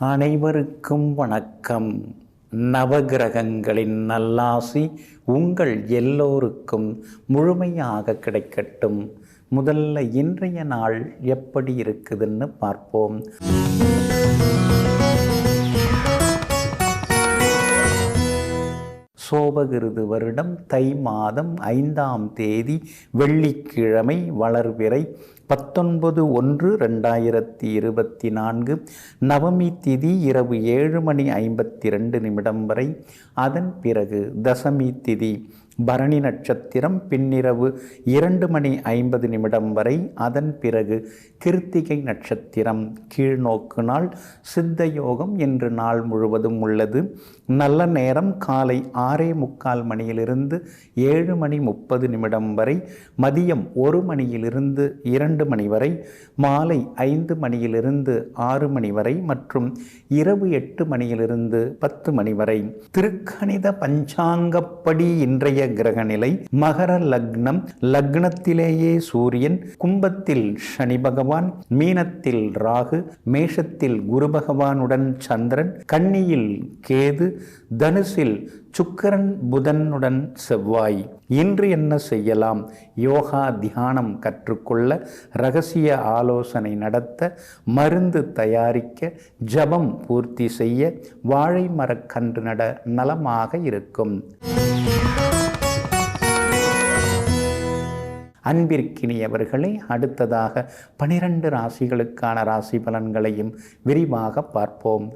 அனைவருக்கும் வணக்கம். நவகிரகங்களின் நல்லாசி உங்கள் எல்லோருக்கும் முழுமையாக கிடைக்கட்டும். முதல்ல இன்றைய நாள் எப்படி இருக்குதுன்னு பார்ப்போம். சோபகிருது வருடம் தை மாதம் 5ஆம் தேதி வெள்ளிக்கிழமை, வளர்பிறை 19/1/2024. நவமி திதி இரவு 7:52 வரை. அதன் பிறகு தசமி திதி பரணி நட்சத்திரம் பின்னிரவு 2:50 வரை. அதன் பிறகு கிருத்திகை நட்சத்திரம் கீழ்நோக்கு நாள். சித்த யோகம் என்று நாள் முழுவதும் உள்ளது. நல்ல நேரம் காலை 6:45 மணியிலிருந்து 7:30 வரை. மதியம் 1 மணியிலிருந்து 2 மணி வரை. மாலை 5 மணியிலிருந்து 6 மணி வரை மற்றும் இரவு 8 மணியிலிருந்து 10 மணி வரை. திருக்கணித பஞ்சாங்கப்படி இன்றைய கிரக நிலை: மகர லக்னம், லக்னத்திலேயே சூரியன், கும்பத்தில் சனி பகவான், மீனத்தில் ராகு, மேஷத்தில் குரு பகவானுடன் சந்திரன், கன்னியில் கேது, தனுசில் சுக்கிரன் புதனுடன் செவ்வாய். இன்று என்ன செய்யலாம்? யோகா தியானம் கற்றுக்கொள்ள, இரகசிய ஆலோசனை நடத்த, மருந்து தயாரிக்க, ஜபம் பூர்த்தி செய்ய, வாழை மரக்கன்று நட நலமாக இருக்கும். அன்பிற்கினியவர்களே, அடுத்ததாக 12 ராசிகளுக்கான ராசி பலன்களையும் விரிவாக பார்ப்போம்.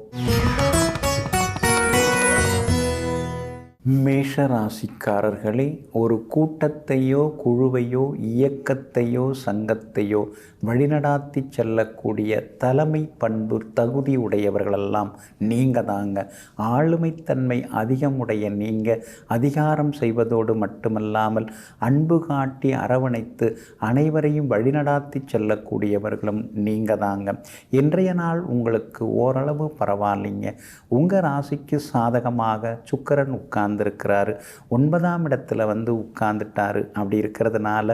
மேஷ ராசிக்காரர்களே, ஒரு கூட்டத்தையோ குழுவையோ இயக்கத்தையோ சங்கத்தையோ வழிநடாத்தி செல்லக்கூடிய தலைமை பண்பு தகுதி உடையவர்களெல்லாம் நீங்கள் தாங்க. ஆளுமைத்தன்மை அதிகமுடைய நீங்கள் அதிகாரம் செய்வதோடு மட்டுமல்லாமல் அன்பு காட்டி அரவணைத்து அனைவரையும் வழிநடாத்தி செல்லக்கூடியவர்களும் நீங்கள் தாங்க. இன்றைய நாள் உங்களுக்கு ஓரளவு பரவாயில்லைங்க. உங்கள் ராசிக்கு சாதகமாக சுக்கிரன் உட்கார்ந்துருக்கிறாரு. 9ஆம் இடத்துல உட்கார்ந்துட்டாரு. அப்படி இருக்கிறதுனால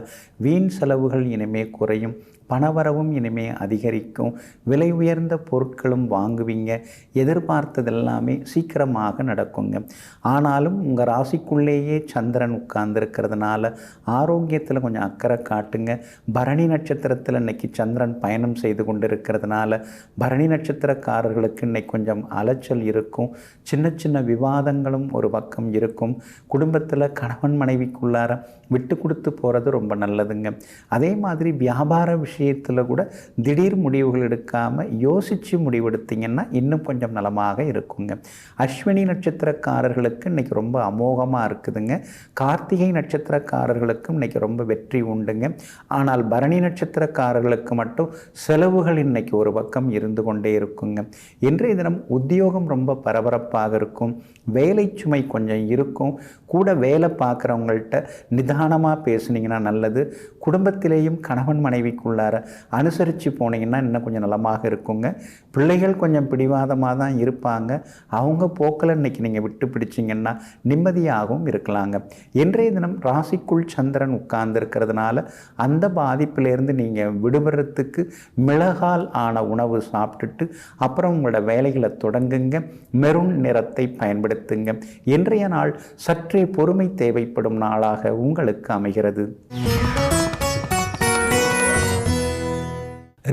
வீண் செலவுகள் இனிமே குறையும், பணவரவும் இனிமே அதிகரிக்கும். விலை உயர்ந்த பொருட்களும் வாங்குவீங்க. எதிர்பார்த்ததெல்லாமே சீக்கிரமாக நடக்குங்க. ஆனாலும் உங்கள் ராசிக்குள்ளேயே சந்திரன் உட்கார்ந்துருக்கிறதுனால ஆரோக்கியத்தில் கொஞ்சம் அக்கறை காட்டுங்க. பரணி நட்சத்திரத்தில் இன்னைக்கு சந்திரன் பயணம் செய்து கொண்டு இருக்கிறதுனால பரணி நட்சத்திரக்காரர்களுக்கு இன்னைக்கு கொஞ்சம் அலைச்சல் இருக்கும். சின்ன சின்ன விவாதங்களும் ஒரு பக்கம் இருக்கும். குடும்பத்தில் கணவன் மனைவிக்குள்ளார விட்டு கொடுத்து போகிறது ரொம்ப நல்லதுங்க. அதே மாதிரி வியாபார விஷயத்தில் கூட திடீர் முடிவுகள் எடுக்காமல் யோசித்து முடிவெடுத்தீங்கன்னா இன்னும் கொஞ்சம் நலமாக இருக்குங்க. அஸ்வினி நட்சத்திரக்காரர்களுக்கு இன்றைக்கி ரொம்ப அமோகமாக இருக்குதுங்க. கார்த்திகை நட்சத்திரக்காரர்களுக்கும் இன்றைக்கி ரொம்ப வெற்றி உண்டுங்க. ஆனால் பரணி நட்சத்திரக்காரர்களுக்கு மட்டும் செலவுகள் இன்றைக்கி ஒரு பக்கம் இருந்து கொண்டே இருக்குங்க. இன்றைய தினம் உத்தியோகம் ரொம்ப பரபரப்பாக இருக்கும். வேலை சுமை கொஞ்சம் இருக்கும். கூட வேலை பார்க்குறவங்கள்ட்ட நிதானமாக பேசுனீங்கன்னா நல்லது. குடும்பத்திலேயும் கணவன் மனைவிக்குள்ளார அனுசரித்து போனீங்கன்னா இன்னும் கொஞ்சம் நலமாக இருக்குங்க. பிள்ளைகள் கொஞ்சம் பிடிவாதமாக தான் இருப்பாங்க. அவங்க போக்கில் இன்றைக்கி நீங்கள் விட்டு பிடிச்சிங்கன்னா நிம்மதியாகவும் இருக்கலாங்க. இன்றைய தினம் ராசிக்குள் சந்திரன் உட்கார்ந்துருக்கிறதுனால அந்த பாதிப்பிலேருந்து நீங்கள் விடுபடுறதுக்கு மிளகால் ஆன உணவு சாப்பிட்டுட்டு அப்புறம் உங்களோட வேலைகளை தொடங்குங்க. மெரூன் நிறத்தை பயன்படுத்துங்க. இன்றைய நாள் சற்றே பொறுமை தேவைப்படும் நாளாக உங்களுக்கு அமைகிறது.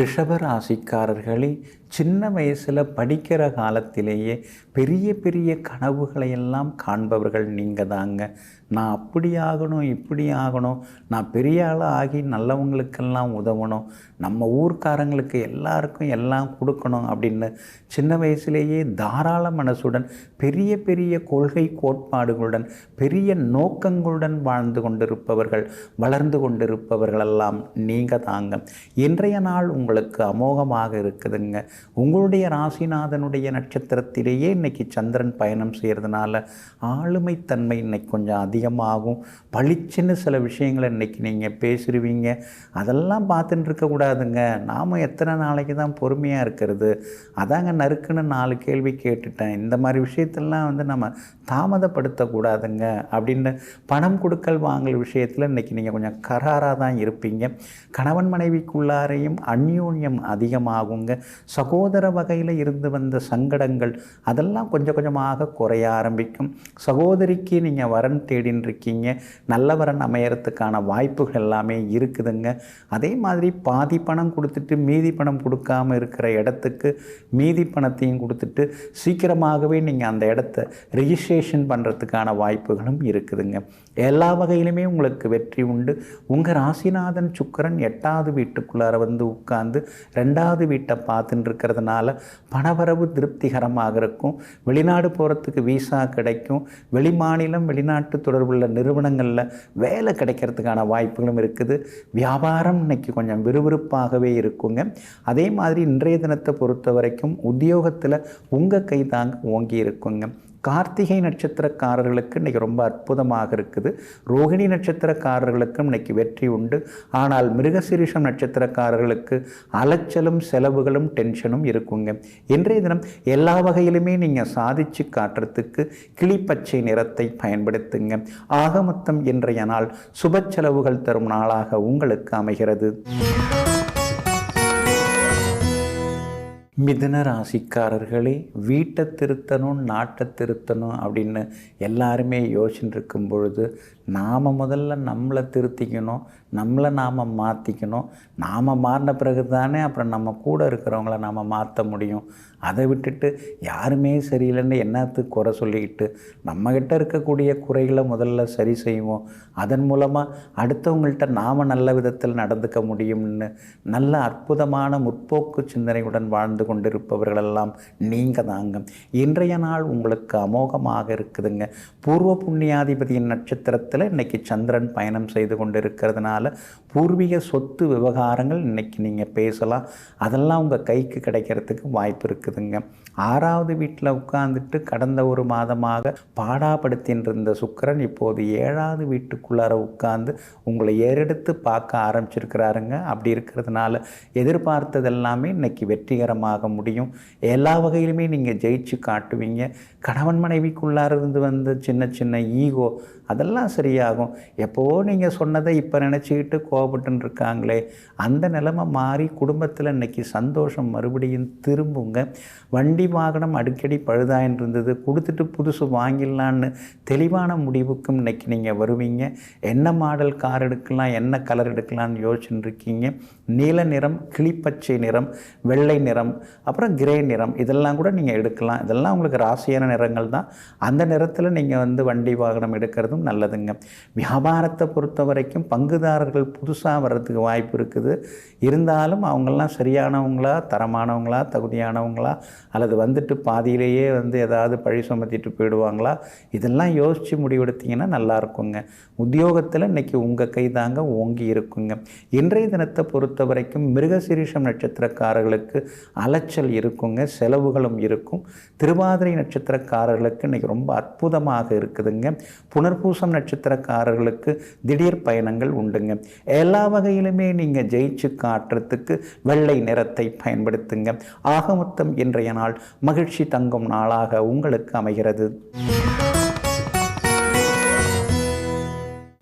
ரிஷப ராசிக்காரர்களே, சின்ன வயசில் படிக்கிற காலத்திலேயே பெரிய பெரிய கனவுகளை எல்லாம் காண்பவர்கள் நீங்கள் தாங்க. நான் அப்படி ஆகணும், இப்படி ஆகணும், நான் பெரிய ஆளாக ஆகி நல்லவங்களுக்கெல்லாம் உதவணும், நம்ம ஊர்க்காரங்களுக்கு எல்லாருக்கும் எல்லாம் கொடுக்கணும் அப்படின்னு சின்ன வயசுலேயே தாராள மனசுடன் பெரிய பெரிய கொள்கை கோட்பாடுகளுடன் பெரிய நோக்கங்களுடன் வாழ்ந்து கொண்டிருப்பவர்கள், வளர்ந்து கொண்டிருப்பவர்களெல்லாம் நீங்கள் தாங்க. இன்றைய நாள் உங்களுக்கு அமோகமாக இருக்குதுங்க. உங்களுடைய ராசிநாதனுடைய நட்சத்திரத்திலேயே இன்னைக்கு சந்திரன் பயணம் செய்கிறதுனால ஆளுமைத்தன்மை இன்னைக்கு கொஞ்சம் அதிகமாகும். பளிச்சுன்னு சில விஷயங்களை இன்னைக்கு நீங்கள் பேசிடுவீங்க. அதெல்லாம் பார்த்துட்டு இருக்கக்கூடாதுங்க. நாம் எத்தனை நாளைக்கு தான் பொறுமையாக இருக்கிறது? அதாங்க நறுக்குன்னு 4 கேள்வி கேட்டுட்டேன். இந்த மாதிரி விஷயத்தெல்லாம் நம்ம தாமதப்படுத்தக்கூடாதுங்க அப்படின்னு பணம் கொடுக்கல் வாங்கல் விஷயத்தில் இன்றைக்கி நீங்கள் கொஞ்சம் கராராக தான் இருப்பீங்க. கணவன் மனைவிக்குள்ளாரையும் அந்யோன்யம் அதிகமாகுங்க. சகோதர வகையில் இருந்து வந்த சங்கடங்கள் அதெல்லாம் கொஞ்சம் கொஞ்சமாக குறைய ஆரம்பிக்கும். சகோதரிக்கு நீங்கள் வரன் தேடின்னு இருக்கீங்க, நல்ல வரன் அமையறதுக்கான வாய்ப்புகள் எல்லாமே இருக்குதுங்க. அதே மாதிரி பாதி பணம் கொடுத்துட்டு மீதி பணம் கொடுக்காமல் இருக்கிற இடத்துக்கு மீதி பணத்தையும் கொடுத்துட்டு சீக்கிரமாகவே நீங்கள் அந்த இடத்த ரிஜிஸ்ட்ரேஷன் பண்ணுறதுக்கான வாய்ப்புகளும் இருக்குதுங்க. எல்லா வகையிலுமே உங்களுக்கு வெற்றி உண்டு. உங்கள் ராசிநாதன் சுக்கிரன் 8வது வீட்டுக்குள்ளார வந்து உட்கார்ந்து 2வது வீட்டை பார்த்துட்டு இருக்கிறதுனால பணவரவு திருப்திகரமாக இருக்கும். வெளிநாடு போகிறதுக்கு வீசா கிடைக்கும். வெளிமாநிலம் வெளிநாட்டு தொடர்புள்ள நிறுவனங்களில் வேலை கிடைக்கிறதுக்கான வாய்ப்புகளும் இருக்குது. வியாபாரம் இன்னைக்கு கொஞ்சம் விறுவிறுப்பாகவே இருக்குங்க. அதே மாதிரி இன்றைய தினத்தை பொறுத்த வரைக்கும் உத்தியோகத்தில் உங்கள் கை தாங்க ஓங்கி இருக்குங்க. கார்த்திகை நட்சத்திரக்காரர்களுக்கு இன்றைக்கி ரொம்ப அற்புதமாக இருக்குது. ரோகிணி நட்சத்திரக்காரர்களுக்கும் இன்றைக்கி வெற்றி உண்டு. ஆனால் மிருகசீரிஷம் நட்சத்திரக்காரர்களுக்கு அலைச்சலும் செலவுகளும் டென்ஷனும் இருக்குங்க. இன்றைய தினம் எல்லா வகையிலுமே நீங்கள் சாதிச்சு காட்டுறதுக்கு கிளிப்பச்சை நிறத்தை பயன்படுத்துங்க. ஆக மொத்தம் இன்றைய நாள் சுப செலவுகள் தரும் நாளாக உங்களுக்கு அமைகிறது. மிதுன ராசிக்காரர்களே, வீட்டை திருத்தணும் நாட்டை திருத்தணும் அப்படின்னு எல்லாருமே யோசிச்சுட்டு இருக்கும் பொழுது நாம் முதல்ல நம்மளை திருத்திக்கணும், நம்மளை நாம் மாற்றிக்கணும். நாம் மாறின பிறகு தானே அப்புறம் நம்ம கூட இருக்கிறவங்கள நாம் மாற்ற முடியும். அதை விட்டுட்டு யாருமே சரியில்லைன்னு என்னத்துக்கு குறை சொல்லிக்கிட்டு நம்மக்கிட்ட இருக்கக்கூடிய குறைகளை முதல்ல சரி செய்வோம். அதன் மூலமாக அடுத்தவங்கள்ட்ட நாம் நல்ல விதத்தில் நடந்துக்க முடியும்னு நல்ல அற்புதமான முற்போக்கு சிந்தனையுடன் வாழ்ந்து கொண்டிருப்பவர்களெல்லாம் நீங்கள் தாங்க. இன்றைய நாள் உங்களுக்கு அமோகமாக இருக்குதுங்க. பூர்வ புண்ணியாதிபதியின் நட்சத்திரத்தில் இன்றைக்கி சந்திரன் பயணம் செய்து கொண்டு இருக்கிறதுனால பூர்வீக சொத்து விவகாரங்கள் இன்றைக்கி நீங்கள் பேசலாம். அதெல்லாம் உங்கள் கைக்கு கிடைக்கிறதுக்கு வாய்ப்பு இருக்குதுங்க. 6வது வீட்டில் உட்கார்ந்துட்டு கடந்த ஒரு மாதமாக பாடாப்படுத்தின்னு இருந்த சுக்கிரன் இப்போது 7வது வீட்டுக்குள்ளார உட்கார்ந்து உங்களை ஏறெடுத்து பார்க்க ஆரம்பிச்சிருக்கிறாருங்க. அப்படி இருக்கிறதுனால எதிர்பார்த்ததெல்லாமே இன்றைக்கி வெற்றிகரமாக முடியும். எல்லா வகையிலுமே நீங்கள் ஜெயிச்சு காட்டுவீங்க. கணவன் மனைவிக்குள்ளார இருந்து வந்து சின்ன சின்ன ஈகோ அதெல்லாம் சரியாகும். எப்போவோ நீங்கள் சொன்னதை இப்போ நினச்சிக்கிட்டு கோபப்பட்டுன்னு இருக்காங்களே, அந்த நிலைமை மாறி குடும்பத்தில் இன்றைக்கி சந்தோஷம் மறுபடியும் திரும்புங்க. வண்டி வாகனம் அடிக்கடி பழுதாயின்னு இருந்தது, கொடுத்துட்டு புதுசு வாங்கிடலான்னு தெளிவான முடிவுக்கும் இன்றைக்கி நீங்கள் வருவீங்க. என்ன மாடல் கார் எடுக்கலாம், என்ன கலர் எடுக்கலான்னு யோசிச்சுட்டு இருக்கீங்க. நீல நிறம், கிளிப்பச்சை நிறம், வெள்ளை நிறம், அப்புறம் கிரே நிறம் இதெல்லாம் கூட நீங்கள் எடுக்கலாம். இதெல்லாம் உங்களுக்கு ராசியான நிறங்கள் தான். அந்த நிறத்தில் நீங்கள் வந்து வண்டி வாகனம் எடுக்கிறதும் நல்லதுங்க. வியாபாரத்தை பொறுத்த வரைக்கும் பங்குதாரர்கள் புதுசாக வர்றதுக்கு வாய்ப்பு இருக்குது. இருந்தாலும் அவங்கெல்லாம் சரியானவங்களா, தரமானவங்களா, தகுதியானவங்களா, அல்லது வந்துட்டு பாதியிலேயே வந்து ஏதாவது பழி சுமத்திட்டு போயிடுவாங்களா, இதெல்லாம் யோசித்து முடிவெடுத்தீங்கன்னா நல்லா இருக்குங்க. உத்தியோகத்தில் இன்றைக்கி உங்கள் கை தாங்க ஓங்கி இருக்குங்க. இன்றைய தினத்தை பொறுத்த வரைக்கும் மிருகசீரிஷம் நட்சத்திரக்காரர்களுக்கு அலைச்சல் இருக்குங்க, செலவுகளும் இருக்கும். திருவாதிரை நட்சத்திரக்காரர்களுக்கு இன்றைக்கி ரொம்ப அற்புதமாக இருக்குதுங்க. புனர்பூசம் நட்சத்திரக்காரர்களுக்கு திடீர் பயணங்கள் உண்டுங்க. எல்லா வகையிலுமே நீங்கள் ஜெயிச்சு காட்டுறதுக்கு வெள்ளை நிறத்தை பயன்படுத்துங்க. ஆக மொத்தம் இன்றைய நாள் மகிழ்ச்சி தங்கும் நாளாக உங்களுக்கு அமைகிறது.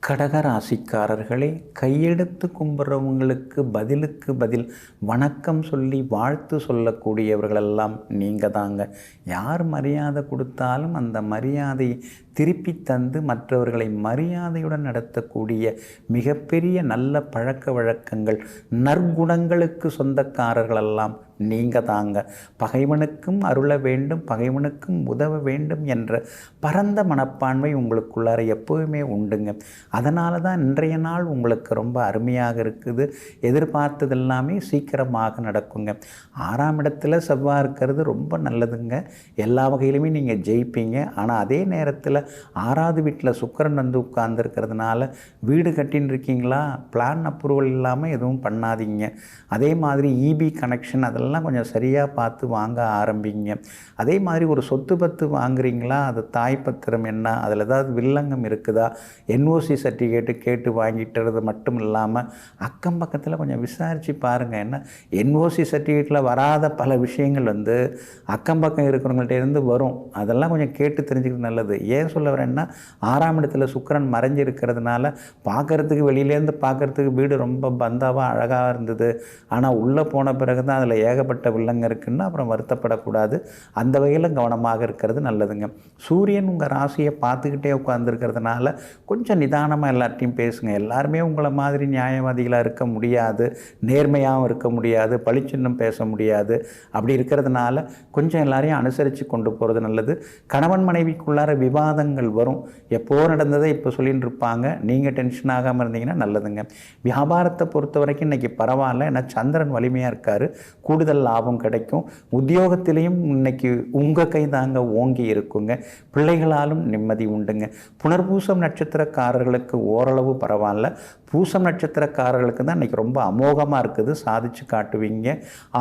கடகராசிக்காரர்களே, கையெடுத்து கும்பிட்றவங்களுக்கு பதிலுக்கு பதில் வணக்கம் சொல்லி வாழ்த்து சொல்லக்கூடியவர்களெல்லாம் நீங்கள் தாங்க. யார் மரியாதை கொடுத்தாலும் அந்த மரியாதையை திருப்பி தந்து மற்றவர்களை மரியாதையுடன் நடத்தக்கூடிய மிகப்பெரிய நல்ல பழக்க வழக்கங்கள், நற்குணங்களுக்கு சொந்தக்காரர்களெல்லாம் நீங்கள் தாங்க. பகைவனுக்கும் அருள வேண்டும், பகைவனுக்கும் உதவ வேண்டும் என்ற பரந்த மனப்பான்மை உங்களுக்குள்ளார எப்போவுமே உண்டுங்க. அதனால தான் இன்றைய நாள் உங்களுக்கு ரொம்ப அருமையாக இருக்குது. எதிர்பார்த்தது எல்லாமே சீக்கிரமாக நடக்குங்க. 6ஆம் இடத்துல செவ்வாய் இருக்கிறது ரொம்ப நல்லதுங்க. எல்லா வகையிலுமே நீங்கள் ஜெயிப்பீங்க. ஆனால் அதே நேரத்தில் 6வது வீட்டில் சுக்கிரன் வந்து உட்கார்ந்துருக்கிறதுனால வீடு கட்டின்னு இருக்கீங்களா, பிளான் அப்ரூவல் இல்லாமல் எதுவும் பண்ணாதீங்க. அதே மாதிரி இபி கனெக்ஷன் அதெல்லாம் கொஞ்சம் சரியாக பார்த்து வாங்க ஆரம்பிங்க. அதே மாதிரி ஒரு சொத்து பத்து வாங்குறீங்களா, அது தாய் பத்திரம் என்ன, அதில் ஏதாவது வில்லங்கம் இருக்குதா, என்ஓசி சர்டிஃபிகேட்டு கேட்டு வாங்கிட்டுறது மட்டும் இல்லாமல் அக்கம் பக்கத்தில் கொஞ்சம் விசாரித்து பாருங்கள். ஏன்னா என்ஓசி சர்டிஃபிகேட்டில் வராத பல விஷயங்கள் வந்து அக்கம் பக்கம் இருக்கிறவங்கள்ட்ட இருந்து வரும். அதெல்லாம் கொஞ்சம் கேட்டு தெரிஞ்சுக்கிறது நல்லது. ஏன் சொல்ல வரேன்னா 6ஆம் இடத்துல சுக்கிரன் மறைஞ்சிருக்கிறதுனால பார்க்குறதுக்கு வெளியிலேருந்து பார்க்குறதுக்கு வீடு ரொம்ப பந்தாவாக அழகாக இருந்தது, ஆனால் உள்ளே போன பிறகு தான் அதில் ஏகப்பட்ட வில்லங்க இருக்குன்னா அப்புறம் வருத்தப்படக்கூடாது. அந்த வகையில் கவனமாக இருக்கிறது நல்லதுங்க. சூரியன் உங்கள் ராசியை பார்த்துக்கிட்டே உட்காந்துருக்கிறதுனால கொஞ்சம் நிதானமாக எல்லார்ட்டையும் பேசுங்க. எல்லாருமே உங்களை மாதிரி நியாயவாதிகளாக இருக்க முடியாது, நேர்மையாகவும் இருக்க முடியாது, பழிச்சின்னும் பேச முடியாது. அப்படி இருக்கிறதுனால கொஞ்சம் எல்லாரையும் அனுசரித்து கொண்டு போகிறது நல்லது. கணவன் மனைவிக்குள்ளார விவாதங்கள் வரும், எப்போ நடந்ததை இப்போ சொல்லிட்டு இருப்பாங்க, நீங்கள் டென்ஷன் ஆகாமல் இருந்தீங்கன்னா நல்லதுங்க. வியாபாரத்தை பொறுத்த வரைக்கும் இன்றைக்கி பரவாயில்ல, ஏன்னா சந்திரன் வலிமையாக இருக்கார், கூடுதல் லாபம் கிடைக்கும். உத்தியோகத்திலையும் இன்னைக்கு உங்கள் கை தாங்க ஓங்கி இருக்குங்க. பிள்ளைகளாலும் நிம்மதி உண்டுங்க. புனர்பூசம் நட்சத்திரக்காரர்களுக்கு ஓரளவு பரவாயில்ல, பூசம் நட்சத்திரக்காரர்களுக்கு தான் இன்றைக்கி ரொம்ப அமோகமாக இருக்குது, சாதிச்சு காட்டுவீங்க.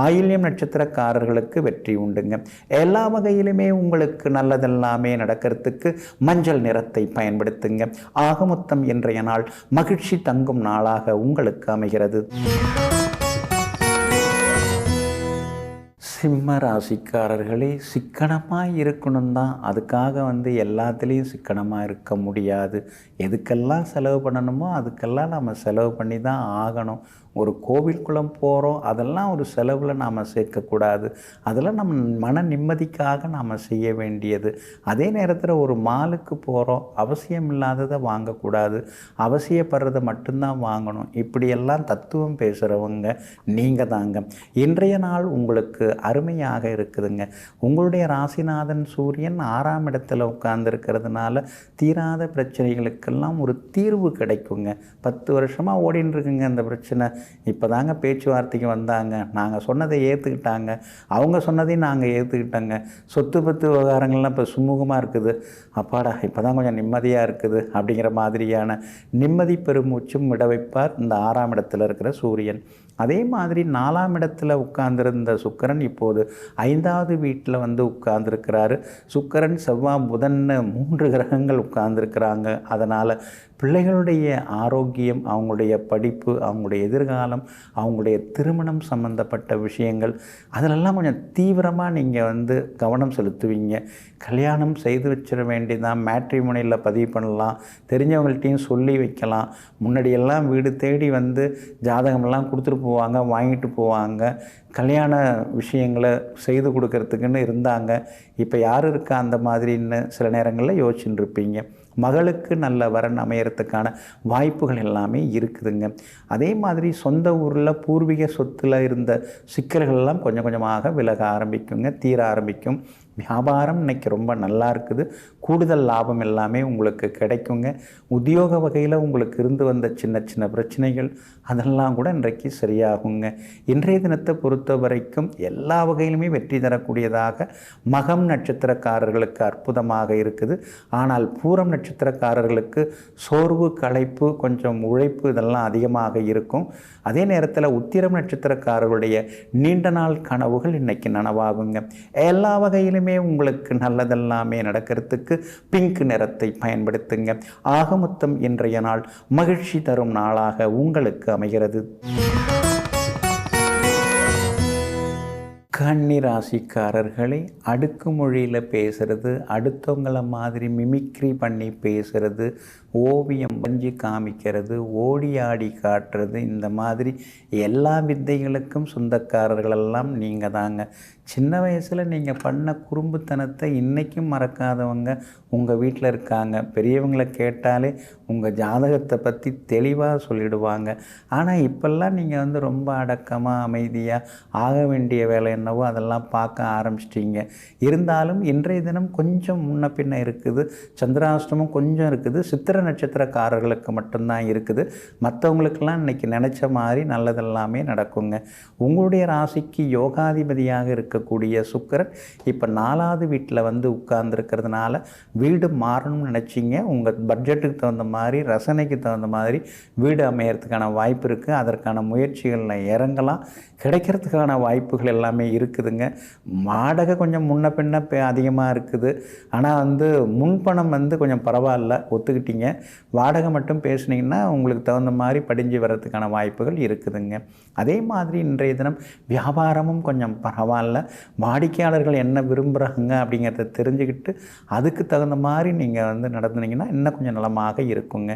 ஆயில்யம் நட்சத்திரக்காரர்களுக்கு வெற்றி உண்டுங்க. எல்லா வகையிலுமே உங்களுக்கு நல்லதெல்லாமே நடக்கிறதுக்கு மஞ்சள் நிறத்தை பயன்படுத்துங்க. ஆக மொத்தம் இன்றைய நாள் மகிழ்ச்சி தங்கும் நாளாக உங்களுக்கு அமைகிறது. சிம்ம ராசிக்காரர்களே, சிக்கனமாக இருக்கணும் தான், அதுக்காக எல்லாத்துலேயும் சிக்கனமாக இருக்க முடியாது. எதுக்கெல்லாம் செலவு பண்ணணுமோ அதுக்கெல்லாம் நம்ம செலவு பண்ணி தான் ஆகணும். ஒரு கோவிலுக்குள்ளே போகிறோம், அதெல்லாம் ஒரு செலவில் நாம் சேர்க்கக்கூடாது. அதெல்லாம் நம்ம மன நிம்மதிக்காக நாம் செய்ய வேண்டியது. அதே நேரத்தில் ஒரு மாலுக்கு போகிறோம், அவசியம் இல்லாததை வாங்கக்கூடாது, அவசியப்படுறதை மட்டும்தான் வாங்கணும். இப்படியெல்லாம் தத்துவம் பேசுகிறவங்க நீங்கள் தாங்க. இன்றைய நாள் உங்களுக்கு அருமையாக இருக்குதுங்க. உங்களுடைய ராசிநாதன் சூரியன் 6ஆம் இடத்துல உட்கார்ந்துருக்கிறதுனால தீராத பிரச்சனைகளுக்கெல்லாம் ஒரு தீர்வு கிடைக்குங்க. 10 வருஷமாக ஓடின்னு இருக்குங்க அந்த பிரச்சனை. இப்போ தாங்க பேச்சுவார்த்தைக்கு வந்தாங்க, நாங்கள் சொன்னதை ஏற்றுக்கிட்டாங்க, அவங்க சொன்னதையும் நாங்கள் ஏற்றுக்கிட்டாங்க. சொத்து பத்து விவகாரங்கள்லாம் இப்போ சுமூகமாக இருக்குது, அப்பாடா இப்போ தான் கொஞ்சம் நிம்மதியாக இருக்குது அப்படிங்கிற மாதிரியான நிம்மதி பெருமூச்சும் விட வைப்பார் இந்த 6ஆம் இடத்துல இருக்கிற சூரியன். அதே மாதிரி 4ஆம் இடத்துல உட்கார்ந்திருந்த சுக்கிரன் இப்போது 5வது வீட்டில் உட்கார்ந்துருக்கிறாரு. சுக்கிரன் செவ்வாய் புதன் 3 கிரகங்கள் உட்கார்ந்துருக்கிறாங்க. அதனால் பிள்ளைகளுடைய ஆரோக்கியம், அவங்களுடைய படிப்பு, அவங்களுடைய எதிர்காலம், அவங்களுடைய திருமணம் சம்பந்தப்பட்ட விஷயங்கள் அதிலெல்லாம் கொஞ்சம் தீவிரமாக நீங்கள் கவனம் செலுத்துவீங்க. கல்யாணம் செய்து வச்சிட வேண்டியதான், மேட்ரிமோனியில் பதிவு பண்ணலாம், தெரிஞ்சவங்கள்ட்டையும் சொல்லி வைக்கலாம். முன்னாடியெல்லாம் வீடு தேடி ஜாதகமெல்லாம் கொடுத்துட்டு போவாங்க, வாங்கிட்டு போவாங்க. கல்யாண விஷயங்களை செய்து கொடுக்கறதுக்குன்னு இருந்தாங்க. இப்போ யார் இருக்கா அந்த மாதிரின்னு சில நேரங்களில் யோசிச்சுட்டு இருப்பீங்க. மகளுக்கு நல்ல வரன் அமையறதுக்கான வாய்ப்புகள் எல்லாமே இருக்குதுங்க. அதே மாதிரி சொந்த ஊரில் பூர்வீக சொத்தில் இருந்த சிக்கல்கள்லாம் கொஞ்சம் கொஞ்சமாக விலக ஆரம்பிக்குங்க, தீர ஆரம்பிக்கும். வியாபாரம் இன்றைக்கி ரொம்ப நல்லா இருக்குது, கூடுதல் லாபம் எல்லாமே உங்களுக்கு கிடைக்குங்க. உத்தியோக வகையில் உங்களுக்கு இருந்து வந்த சின்ன சின்ன பிரச்சனைகள் அதெல்லாம் கூட இன்றைக்கு சரியாகுங்க. இன்றைய தினத்தை பொறுத்த வரைக்கும் எல்லா வகையிலுமே வெற்றி தரக்கூடியதாக மகம் நட்சத்திரக்காரர்களுக்கு அற்புதமாக இருக்குது. ஆனால் பூரம் நட்சத்திரக்காரர்களுக்கு சோர்வு, களைப்பு, கொஞ்சம் உழைப்பு இதெல்லாம் அதிகமாக இருக்கும். அதே நேரத்தில் உத்திரம் நட்சத்திரக்காரர்களுடைய நீண்ட நாள் கனவுகள் இன்றைக்கி நனவாகுங்க. எல்லா வகையிலும் உங்களுக்கு நல்லதெல்லாமே நடக்கிறதுக்கு பிங்க் நிறத்தை பயன்படுத்துங்க. ஆக மொத்தம் இன்றைய நாள் மகிழ்ச்சி தரும் நாளாக உங்களுக்கு அமைகிறது. கன்னி ராசிக்காரர்களை, அடுக்குமொழியில் பேசுகிறது, அடுத்தவங்களை மாதிரி மிமிக்ரி பண்ணி பேசுகிறது, ஓவியம் வரைஞ்சி காமிக்கிறது, ஓடி ஆடி காட்டுறது, இந்த மாதிரி எல்லா வித்தைகளுக்கும் சொந்தக்காரர்களெல்லாம் நீங்கள் தாங்க. சின்ன வயசில் நீங்கள் பண்ண குறும்புத்தனத்தை இன்றைக்கும் மறக்காதவங்க உங்கள் வீட்டில் இருக்காங்க. பெரியவங்களை கேட்டாலே உங்கள் ஜாதகத்தை பற்றி தெளிவாக சொல்லிடுவாங்க. ஆனால் இப்போல்லாம் நீங்கள் ரொம்ப அடக்கமாக அமைதியாக ஆக வேண்டிய வேலை என்னவோ அதெல்லாம் பார்க்க ஆரம்பிச்சிட்டிங்க. இருந்தாலும் இன்றைய தினம் கொஞ்சம் முன்ன பின்ன இருக்குது. சந்திராஷ்டமம் கொஞ்சம் இருக்குது. சித்திரை நட்சத்திரக்காரர்களுக்கு மட்டும்தான் இருக்குது. மற்றவங்களுக்கெல்லாம் இன்றைக்கி நினச்ச மாதிரி நல்லதெல்லாமே நடக்குங்க. உங்களுடைய ராசிக்கு யோகாதிபதியாக இருக்கக்கூடிய சுக்கிரன் இப்போ 4வது வீட்டில் உட்கார்ந்துருக்கிறதுனால வீடு மாறணும்னு நினச்சிங்க. உங்கள் பட்ஜெட்டுக்கு தகுந்த மாதிரி, ரசனைக்கு தகுந்த மாதிரி வீடு அமையறதுக்கான வாய்ப்பு இருக்குது. அதற்கான முயற்சிகளில் இறங்கலாம். கிடைக்கிறதுக்கான வாய்ப்புகள் எல்லாமே இருக்குதுங்க. வாடகை கொஞ்சம் முன்ன பின்ன அதிகமாக இருக்குது. ஆனால் முன்பணம் கொஞ்சம் பரவாயில்ல, ஒத்துக்கிட்டீங்க. வாடகை மட்டும் பேசுனீங்கன்னா உங்களுக்கு தகுந்த மாதிரி படிஞ்சு வர்றதுக்கான வாய்ப்புகள் இருக்குதுங்க. அதே மாதிரி இன்றைய தினம் வியாபாரமும் கொஞ்சம் பரவாயில்ல. வாடிக்கையாளர்கள் என்ன விரும்புகிறாங்க அப்படிங்கிறத தெரிஞ்சுக்கிட்டு அதுக்கு தகுந்த மாதிரி நீங்கள் நடந்துனீங்கன்னா இன்னும் கொஞ்சம் நலமாக இருக்குங்க.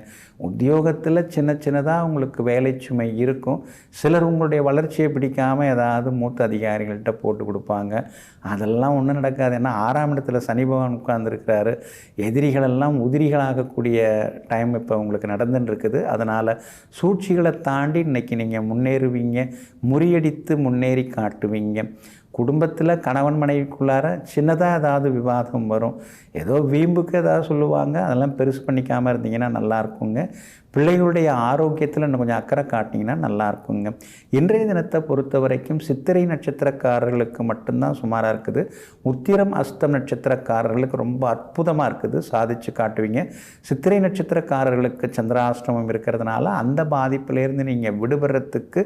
உத்தியோகத்தில் சின்ன சின்னதாக உங்களுக்கு வேலை சுமை இருக்கும். சிலர் உங்களுடைய வளர்ச்சியை பிடிக்காமல் ஏதாவது மூத்த அதிகாரிகள்கிட்ட போட்டு கொடுப்பாங்க. அதெல்லாம் ஒன்றும் நடக்காது. ஏன்னா 6ஆம் இடத்துல சனி பகவான் உட்கார்ந்துருக்கிறாரு. எதிரிகளெல்லாம் உதிரிகளாகக்கூடிய டைம் இப்போ உங்களுக்கு நடந்துன்னு இருக்குது. அதனால் சூழ்ச்சிகளை தாண்டி இன்றைக்கி நீங்கள் முன்னேறுவீங்க, முறியடித்து முன்னேறி காட்டுவீங்க. குடும்பத்தில் கணவன் மனைவிக்குள்ளார சின்னதாக ஏதாவது விவாதம் வரும். ஏதோ வீம்புக்கு ஏதாவது சொல்லுவாங்க. அதெல்லாம் பெருசு பண்ணிக்காமல் இருந்தீங்கன்னா நல்லாயிருக்குங்க. பிள்ளைகளுடைய ஆரோக்கியத்தில் இன்னும் கொஞ்சம் அக்கறை காட்டிங்கன்னா நல்லாயிருக்குங்க. இன்றைய தினத்தை பொறுத்த வரைக்கும் சித்திரை நட்சத்திரக்காரர்களுக்கு மட்டும்தான் சுமாராக இருக்குது. உத்திரம் அஸ்தம் நட்சத்திரக்காரர்களுக்கு ரொம்ப அற்புதமாக இருக்குது, சாதித்து காட்டுவீங்க. சித்திரை நட்சத்திரக்காரர்களுக்கு சந்திராஷ்டமம் இருக்கிறதுனால அந்த பாதிப்பிலேருந்து நீங்கள் விடுபடுறதுக்கு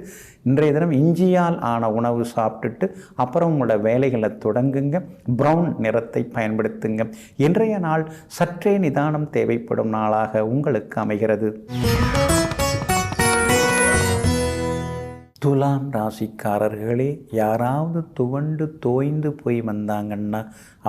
இன்றைய தினம் இஞ்சியால் ஆன உணவு சாப்பிட்டுட்டு அப்புறம் உங்களோட வேலைகளை தொடங்குங்க. ப்ரௌன் நிறத்தை பயன்படுத்துங்க. இன்றைய நாள் சற்றே நிதானம் தேவைப்படும் நாளாக உங்களுக்கு அமைகிறது. துலாம் ராசிக்காரர்களே, யாராவது துவண்டு தோய்ந்து போய் வந்தாங்கன்னா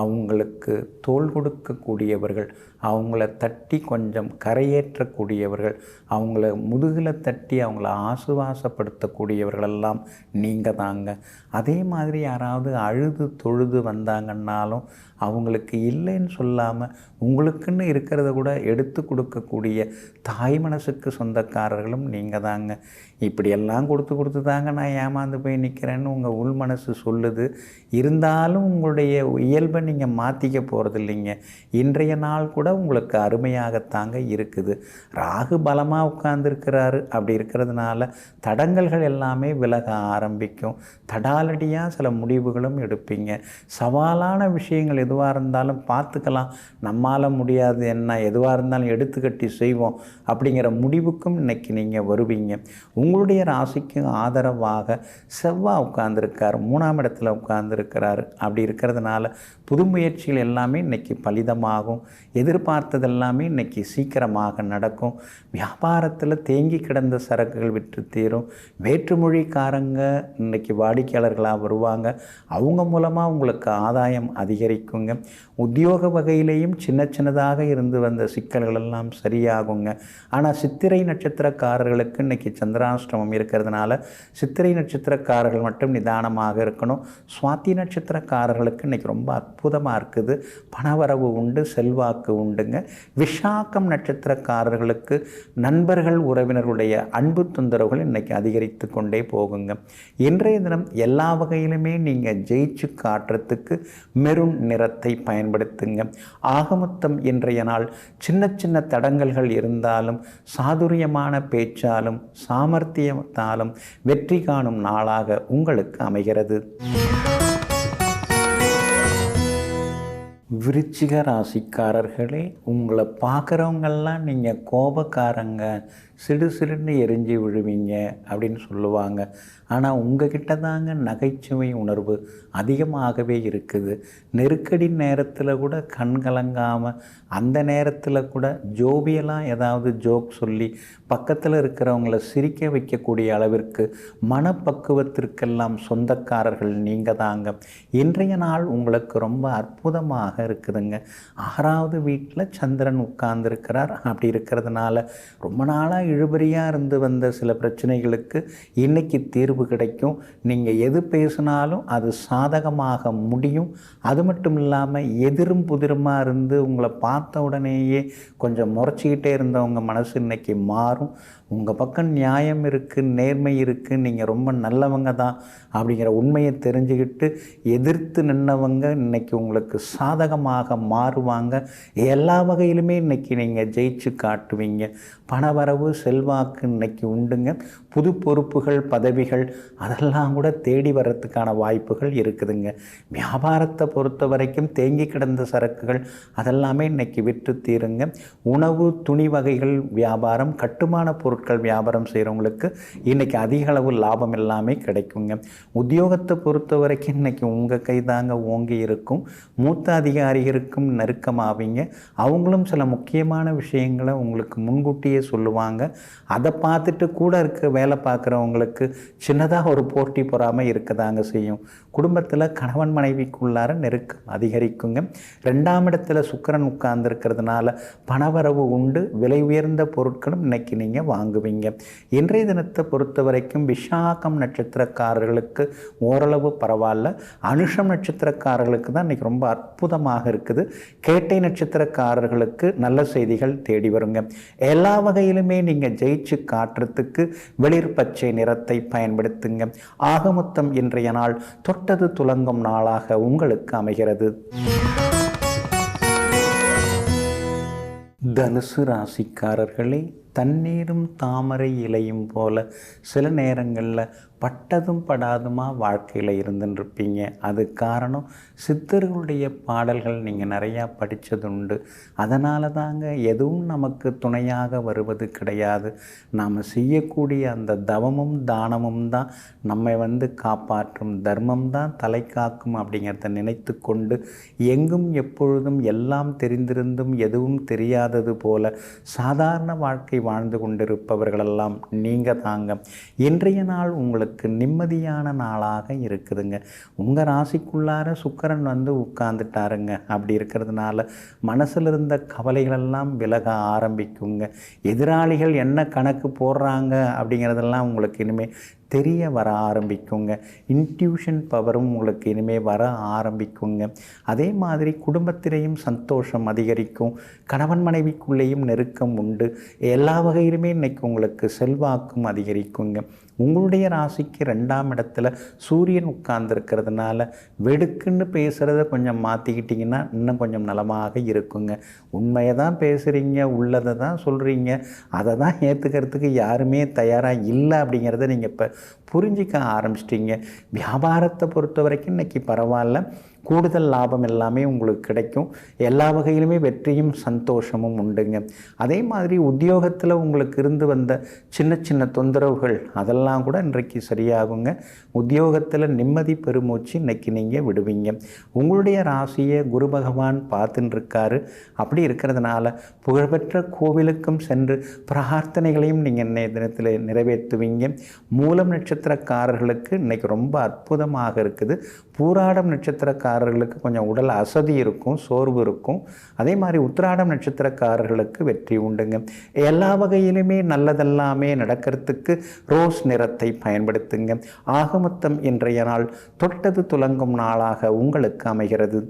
அவங்களுக்கு தோள் கொடுக்கக்கூடியவர்கள், அவங்கள தட்டி கொஞ்சம் கரையேற்றக்கூடியவர்கள், அவங்கள முதுகில் தட்டி அவங்கள ஆசுவாசப்படுத்தக்கூடியவர்களெல்லாம் நீங்கள் தாங்க. அதே மாதிரி யாராவது அழுது தொழுது வந்தாங்கன்னாலும் அவங்களுக்கு இல்லைன்னு சொல்லாமல் உங்களுக்குன்னு இருக்கிறத கூட எடுத்து கொடுக்கக்கூடிய தாய் மனசுக்கு சொந்தக்காரர்களும் நீங்கள் தாங்க. இப்படியெல்லாம் கொடுத்து தாங்க நான் ஏமாந்து போய் நிற்கிறேன்னு உங்கள் உள் மனசு சொல்லுது. இருந்தாலும் உங்களுடைய இயல்பை நீங்கள் மாற்றிக்க போகிறது இல்லைங்க. இன்றைய நாள் கூட உங்களுக்கு அருமையாகத்தாங்க இருக்குது. ராகு பலமாக உட்கார்ந்துருக்கிறாரு. அப்படி இருக்கிறதுனால தடங்கல்கள் எல்லாமே விலக ஆரம்பிக்கும். தடாலடியாக சில முடிவுகளும் எடுப்பீங்க. சவாலான விஷயங்கள் எதுவாக இருந்தாலும் பார்த்துக்கலாம், நம்மால் முடியாது என்ன, எதுவாக இருந்தாலும் எடுத்துக்கட்டி செய்வோம் அப்படிங்கிற முடிவுக்கும் இன்றைக்கி நீங்கள் வருவீங்க. உங்களுடைய ராசிக்கு ஆதரவாக செவ்வாய் உட்கார்ந்துருக்கார், 3ஆம் இடத்துல உட்கார்ந்துருக்கிறாரு. அப்படி இருக்கிறதுனால புது முயற்சிகள் எல்லாமே இன்றைக்கி பலிதமாகும். எதிர்பார்த்ததெல்லாமே இன்றைக்கி சீக்கிரமாக நடக்கும். வியாபாரத்தில் தேங்கி கிடந்த சரக்குகள் விற்று தீரும். வேற்றுமொழிக்காரங்க இன்றைக்கி வாடிக்கையாளர்களாக வருவாங்க. அவங்க மூலமாக உங்களுக்கு ஆதாயம் அதிகரிக்குங்க. உத்தியோக வகையிலேயும் சின்னதாக இருந்து வந்த சிக்கல்கள் எல்லாம் சரியாகுங்க. ஆனால் சித்திரை நட்சத்திரக்காரர்களுக்கு இன்றைக்கி சந்திராஷ்டமம் இருக்கிறதுனால சித்திரை நட்சத்திரக்காரர்கள் மட்டும் நிதானமாக இருக்கணும். சுவாதி நட்சத்திரக்காரர்களுக்கு இன்றைக்கி ரொம்ப அற்புதமாக இருக்குது. பணவரவு உண்டு, செல்வாக்கு உண்டுங்க. விஷாகம் நட்சத்திரக்காரர்களுக்கு நண்பர்கள் உறவினர்களுடைய அன்பு தொந்தரவுகள் இன்றைக்கி அதிகரித்து கொண்டே போகுங்க. இன்றைய தினம் எல்லா வகையிலுமே நீங்கள் ஜெயிச்சு காட்டுறதுக்கு மெரூன் நிறத்தை பயன்படுத்துங்க. ஆகமொத்தம் இன்றைய நாள் சின்ன தடங்கல்கள் இருந்தாலும் சாதுரியமான பேச்சாலும் சாமர்த்தியத்தாலும் வெற்றி காணும் நாளாக உங்களுக்கு அமைகிறது. விருச்சிக ராசிக்காரர்களே, உங்களை பார்க்குறவங்கெல்லாம் நீங்கள் கோபக்காரங்க, சிடுன்னு எரிஞ்சு விழுவீங்க அப்படின்னு சொல்லுவாங்க. ஆனால் உங்ககிட்ட தாங்க நகைச்சுவை உணர்வு அதிகமாகவே இருக்குது. நெருக்கடி நேரத்தில் கூட கண் கலங்காமல், அந்த நேரத்தில் கூட ஜோபியெல்லாம் ஏதாவது ஜோக் சொல்லி பக்கத்தில் இருக்கிறவங்கள சிரிக்க வைக்கக்கூடிய அளவிற்கு மனப்பக்குவத்திற்கெல்லாம் சொந்தக்காரர்கள் நீங்கள் தாங்க. இன்றைய நாள் உங்களுக்கு ரொம்ப அற்புதமாக இருக்குதுங்க. 6ஆவது வீட்டில் சந்திரன் உட்கார்ந்துருக்கிறார். அப்படி இருக்கிறதுனால ரொம்ப நாளாக இழுபறியாக இருந்து வந்த சில பிரச்சனைகளுக்கு இன்றைக்கி தீர்வு கிடைக்கும். நீங்கள் எது பேசினாலும் அது சாதகமாக முடியும். அது மட்டும் இல்லாமல் எதிரும் புதிருமாக இருந்து உங்களை பார்த்த உடனேயே கொஞ்சம் முறைச்சிக்கிட்டே இருந்தவங்க மனசு இன்றைக்கி மாறும். உங்கள் பக்கம் நியாயம் இருக்குது, நேர்மை இருக்குது, நீங்கள் ரொம்ப நல்லவங்க தான் அப்படிங்கிற உண்மையை தெரிஞ்சுக்கிட்டு எதிர்த்து நின்றவங்க இன்றைக்கி உங்களுக்கு சாதகமாக மாறுவாங்க. எல்லா வகையிலுமே இன்றைக்கி நீங்கள் ஜெயிச்சு காட்டுவீங்க. பணவரவு செல்வாக்கு இன்னைக்கு உண்டுங்க. புது பொறுப்புகள், பதவிகள் அதெல்லாம் கூட தேடி வர்றதுக்கான வாய்ப்புகள் இருக்குதுங்க. வியாபாரத்தை பொறுத்த வரைக்கும் தேங்கி கிடந்த சரக்குகள் அதெல்லாமே இன்னைக்கு விற்று தீருங்க. உணவு, துணி வகைகள் வியாபாரம், கட்டுமான பொருட்கள் வியாபாரம் செய்கிறவங்களுக்கு இன்றைக்கி அதிக அளவு லாபம் எல்லாமே கிடைக்குங்க. உத்தியோகத்தை பொறுத்த வரைக்கும் இன்றைக்கி உங்கள் கை தாங்க ஓங்கி இருக்கும். மூத்த அதிகாரிகளுக்கும் நெருக்கமாவீங்க. அவங்களும் சில முக்கியமான விஷயங்களை உங்களுக்கு முன்கூட்டியே சொல்லுவாங்க. அதை பார்த்துட்டு கூட வேலை பார்க்குறவங்களுக்கு சின்னதாக ஒரு போட்டி பொறாமை இருக்கதாங்க செய்யும். குடும்பத்தில் கணவன் மனைவிக்குள்ளார நெருக்கம் அதிகரிக்குங்க. 2ஆம் இடத்துல சுக்கிரன் உட்கார்ந்துருக்கிறதுனால பணவரவு உண்டு. விலை உயர்ந்த பொருட்களும் இன்னைக்கு நீங்கள் வாங்குவீங்க. இன்றைய தினத்தை பொறுத்த வரைக்கும் விஷாகம் நட்சத்திரக்காரர்களுக்கு ஓரளவு பரவாயில்ல. அனுஷம் நட்சத்திரக்காரர்களுக்கு தான் இன்றைக்கி ரொம்ப அற்புதமாக இருக்குது. கேட்டை நட்சத்திரக்காரர்களுக்கு நல்ல செய்திகள் தேடி வருங்க. எல்லா வகையிலுமே நீங்கள் ஜெயிச்சு காட்டுறதுக்கு வெளிர் பச்சை நிறத்தை பயன்படுத்துங்க. ஆக மொத்தம் இன்றைய நாள் தொட்டது துலங்கும் நாளாக உங்களுக்கு அமைகிறது. தனுசு ராசிக்காரர்களே, தண்ணீரும் தாமரை இலையும் போல சில நேரங்களில் பட்டதும் படாதுமா வாழ்க்கையில் இருந்துருப்பீங்க. அது காரணம் சித்தர்களுடைய பாடல்கள் நீங்கள் நிறையா படித்ததுண்டு. அதனால தாங்க எதுவும் நமக்கு துணையாக வருவது கிடையாது. நாம் செய்யக்கூடிய அந்த தவமும் தானமும் தான் நம்மை காப்பாற்றும், தர்மம் தான் தலை காக்கும் அப்படிங்கிறத நினைத்து கொண்டு எங்கும் எப்பொழுதும் எல்லாம் தெரிந்திருந்தும் எதுவும் தெரியாதது போல சாதாரண வாழ்க்கை வாழ்ந்து கொண்டிருப்பவர்களெல்லாம் நீங்கள் தாங்க. இன்றைய நாள் உங்களுக்கு நிம்மதியான நாளாக இருக்குதுங்க. உங்கள் ராசிக்குள்ளார சுக்கிரன் உட்கார்ந்துட்டாருங்க. அப்படி இருக்கிறதுனால மனசில் இருந்த கவலைகளெல்லாம் விலக ஆரம்பிக்குங்க. எதிராளிகள் என்ன கணக்கு போடுறாங்க அப்படிங்கிறதெல்லாம் உங்களுக்கு இனிமேல் தெரிய வர ஆரம்பிக்குங்க. இன்ட்யூஷன் பவரும் உங்களுக்கு இனிமேல் வர ஆரம்பிக்குங்க. அதே மாதிரி குடும்பத்திலேயும் சந்தோஷம் அதிகரிக்கும். கணவன் மனைவிக்குள்ளேயும் நெருக்கம் உண்டு. எல்லா வகையிலுமே இன்றைக்கி உங்களுக்கு செல்வாக்கும் அதிகரிக்குங்க. உங்களுடைய ராசிக்கு 2ஆம் இடத்துல சூரியன் உட்கார்ந்துருக்கிறதுனால வெடுக்குன்னு பேசுகிறத கொஞ்சம் மாற்றிக்கிட்டிங்கன்னா இன்னும் கொஞ்சம் நலமாக இருக்குங்க. உண்மையை தான் பேசுகிறீங்க, உள்ளதை தான் சொல்கிறீங்க, அதை தான் ஏற்றுக்கிறதுக்கு யாருமே தயாராக இல்லை அப்படிங்கிறத நீங்கள் இப்போ புரிஞ்சிக்க ஆரம்பிச்சிட்டிங்க. வியாபாரத்தை பொறுத்த வரைக்கும் இன்றைக்கி பரவாயில்ல. கூடுதல் லாபம் எல்லாமே உங்களுக்கு கிடைக்கும். எல்லா வகையிலுமே வெற்றியும் சந்தோஷமும் உண்டுங்க. அதே மாதிரி உத்தியோகத்தில் உங்களுக்கு இருந்து வந்த சின்ன சின்ன தொந்தரவுகள் அதெல்லாம் கூட இன்றைக்கு சரியாகுங்க. உத்தியோகத்தில் நிம்மதி பெருமூச்சு இன்றைக்கி நீங்கள் விடுவீங்க. உங்களுடைய ராசியை குரு பகவான் பார்த்துன்னு இருக்காரு. அப்படி இருக்கிறதுனால புகழ்பெற்ற கோவிலுக்கும் சென்று பிரார்த்தனைகளையும் நீங்கள் இன்னைய தினத்தில் நிறைவேற்றுவீங்க. மூலம் நட்சத்திரக்காரர்களுக்கு இன்றைக்கி ரொம்ப அற்புதமாக இருக்குது. பூராடம் நட்சத்திரக்காரர்களுக்கு கொஞ்சம் உடல் அசதி இருக்கும், சோர்வு இருக்கும். அதே மாதிரி உத்திராடம் நட்சத்திரக்காரர்களுக்கு வெற்றி உண்டுங்க. எல்லா வகையிலுமே நல்லதெல்லாமே நடக்கிறதுக்கு ரோஸ் நிறத்தை பயன்படுத்துங்க. ஆக மொத்தம் இன்றைய நாள் தொட்டது துலங்கும் நாளாக உங்களுக்கு அமைகிறது.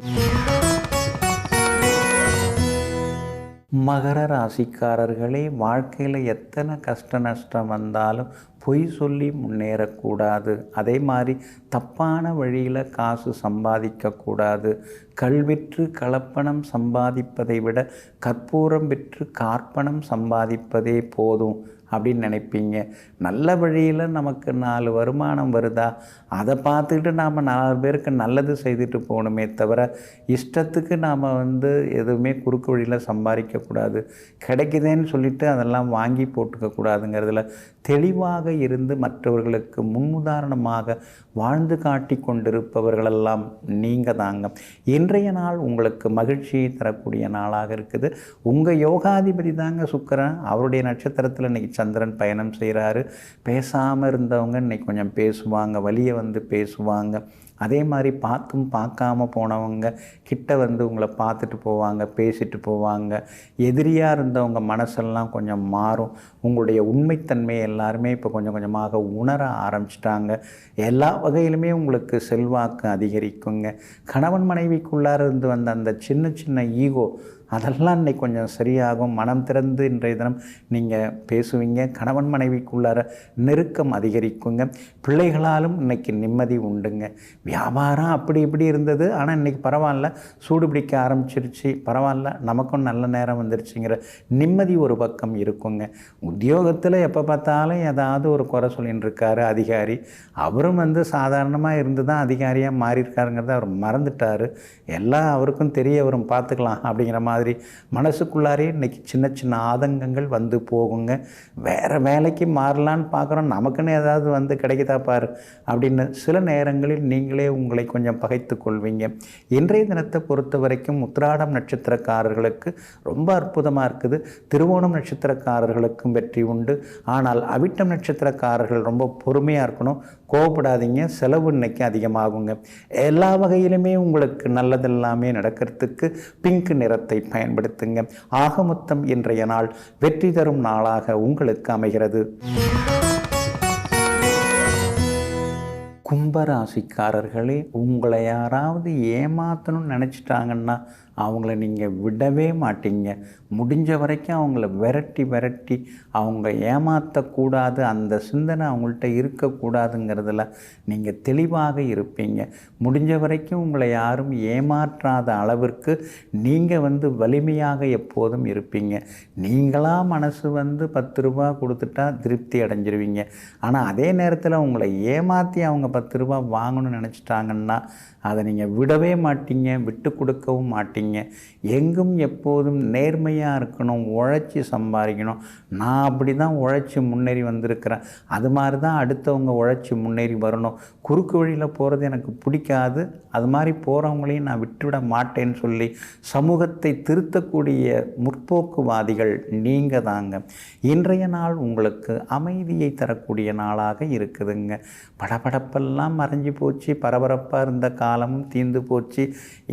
மகர ராசிக்காரர்களே, வாழ்க்கையில் எத்தனை கஷ்ட நஷ்டம் வந்தாலும் பொய் சொல்லி முன்னேறக்கூடாது. அதே மாதிரி தப்பான வழியில் காசு சம்பாதிக்கக்கூடாது. கல்விற்று கலப்பணம் சம்பாதிப்பதை விட கற்பூரம் விற்று கார்ப்பணம் சம்பாதிப்பதே போதும் அப்படின்னு நினைப்பீங்க. நல்ல வழியில் நமக்கு 4 வருமானம் வருதா, அதை பார்த்துக்கிட்டு நாம் 4 பேருக்கு நல்லது செய்துட்டு போகணுமே தவிர இஷ்டத்துக்கு நாம் எதுவுமே குறுக்கு வழியில் சம்பாதிக்கக்கூடாது. கிடைக்குதேன்னு சொல்லிவிட்டு அதெல்லாம் வாங்கி போட்டுக்கக்கூடாதுங்கிறதுல தெளிவாக இருந்து மற்றவர்களுக்கு முன்னுதாரணமாக வாழ்ந்து காட்டி கொண்டிருப்பவர்களெல்லாம் நீங்கள் தாங்க. இன்றைய நாள் உங்களுக்கு மகிழ்ச்சியை தரக்கூடிய நாளாக இருக்குது. உங்கள் யோகாதிபதி தாங்க சுக்கிரன். அவருடைய நட்சத்திரத்தில் இன்றைக்கி சந்திரன் பயணம் செய்கிறாரு. பேசாமல் இருந்தவங்க இன்றைக்கி கொஞ்சம் பேசுவாங்க, வழியை பேசுவாங்க. அதே மாதிரி பார்த்தும் பார்க்காம போனவங்க கிட்ட உங்களை பார்த்துட்டு போவாங்க, பேசிட்டு போவாங்க. எதிரியாக இருந்தவங்க மனசெல்லாம் கொஞ்சம் மாறும். உங்களுடைய உண்மைத்தன்மையை எல்லாருமே இப்போ கொஞ்சம் கொஞ்சமாக உணர ஆரம்பிச்சிட்டாங்க. எல்லா வகையிலுமே உங்களுக்கு செல்வாக்கு அதிகரிக்குங்க. கணவன் மனைவிக்குள்ளார இருந்து வந்த அந்த சின்ன சின்ன ஈகோ அதெல்லாம் இன்றைக்கி கொஞ்சம் சரியாகும். மனம் திறந்து இன்றைய தினம் நீங்கள் பேசுவீங்க. கணவன் மனைவிக்குள்ளார நெருக்கம் அதிகரிக்குங்க. பிள்ளைகளாலும் இன்றைக்கி நிம்மதி உண்டுங்க. வியாபாரம் அப்படி இப்படி இருந்தது, ஆனால் இன்றைக்கி பரவாயில்ல, சூடு பிடிக்க ஆரம்பிச்சிருச்சு, பரவாயில்ல, நமக்கும் நல்ல நேரம் வந்துருச்சுங்கிற நிம்மதி ஒரு பக்கம் இருக்குங்க. உத்தியோகத்தில் எப்போ பார்த்தாலும் ஏதாவது ஒரு குறை சொல்லின்னு இருக்காரு அதிகாரி. அவரும் சாதாரணமாக இருந்து தான் அதிகாரியாக மாறியிருக்காருங்கிறத அவர் மறந்துட்டார். எல்லாம் அவருக்கும் தெரிய வரும், பார்த்துக்கலாம் அப்படிங்கிற மாதிரி மனசுக்குள்ளாரே இன்றைக்கி சின்ன சின்ன ஆதங்கங்கள் வந்து போகுங்க. வேறு வேலைக்கு மாறலான்னு பார்க்குறோம், நமக்குன்னு ஏதாவது கிடைக்குதா பாரு அப்படின்னு சில நேரங்களில் நீங்களே உங்களை கொஞ்சம் பகைத்து கொள்வீங்க. இன்றைய தினத்தை பொறுத்த வரைக்கும் உத்திராடம் நட்சத்திரக்காரர்களுக்கு ரொம்ப அற்புதமாக இருக்குது. திருவோணம் நட்சத்திரக்காரர்களுக்கும் வெற்றி உண்டு. ஆனால் அவிட்டம் நட்சத்திரக்காரர்கள் ரொம்ப பொறுமையாக இருக்கணும், கோவப்படாதீங்க. செலவு இன்னைக்கு அதிகமாகுங்க. எல்லா வகையிலுமே உங்களுக்கு நல்லதெல்லாமே நடக்கிறதுக்கு பிங்க் நிறத்தை பயன்படுத்துங்க. ஆக மொத்தம் இன்றைய நாள் வெற்றி தரும் நாளாக உங்களுக்கு அமைகிறது. கும்பராசிக்காரர்களே, உங்களை யாராவது ஏமாற்றணும்னு நினச்சிட்டாங்கன்னா அவங்கள நீங்கள் விடவே மாட்டீங்க. முடிஞ்ச வரைக்கும் அவங்கள விரட்டி அவங்க ஏமாற்றக்கூடாது, அந்த சிந்தனை அவங்கள்ட்ட இருக்கக்கூடாதுங்கிறதுல நீங்கள் தெளிவாக இருப்பீங்க. முடிஞ்ச வரைக்கும் உங்களை யாரும் ஏமாற்றாத அளவிற்கு நீங்கள் வலிமையாக எப்போதும் இருப்பீங்க. நீங்களாக மனசு 10 ரூபா கொடுத்துட்டா திருப்தி அடைஞ்சிருவீங்க. ஆனால் அதே நேரத்தில் உங்களை ஏமாற்றி அவங்க 10 ரூபா வாங்கணும்னு நினச்சிட்டாங்கன்னா அதை நீங்கள் விடவே மாட்டீங்க, விட்டு கொடுக்கவும் மாட்டீங்க. எங்கும் எப்போதும் நேர்மையாக இருக்கணும், உழைச்சி சம்பாதிக்கணும். நான் அப்படி தான் உழைச்சி முன்னேறி வந்திருக்கிறேன், அது மாதிரி தான் அடுத்தவங்க உழைச்சி முன்னேறி வரணும். குறுக்கு வழியில் போகிறது எனக்கு பிடிக்காது, அது மாதிரி போகிறவங்களையும் நான் விட்டுவிட மாட்டேன்னு சொல்லி சமூகத்தை திருத்தக்கூடிய முற்போக்குவாதிகள் நீங்கள் தாங்க. இன்றைய நாள் உங்களுக்கு அமைதியை தரக்கூடிய நாளாக இருக்குதுங்க. படபடப்பெல்லாம் மறைஞ்சி போச்சு, பரபரப்பாக இருந்த காலமும் தீர்ந்து போச்சு.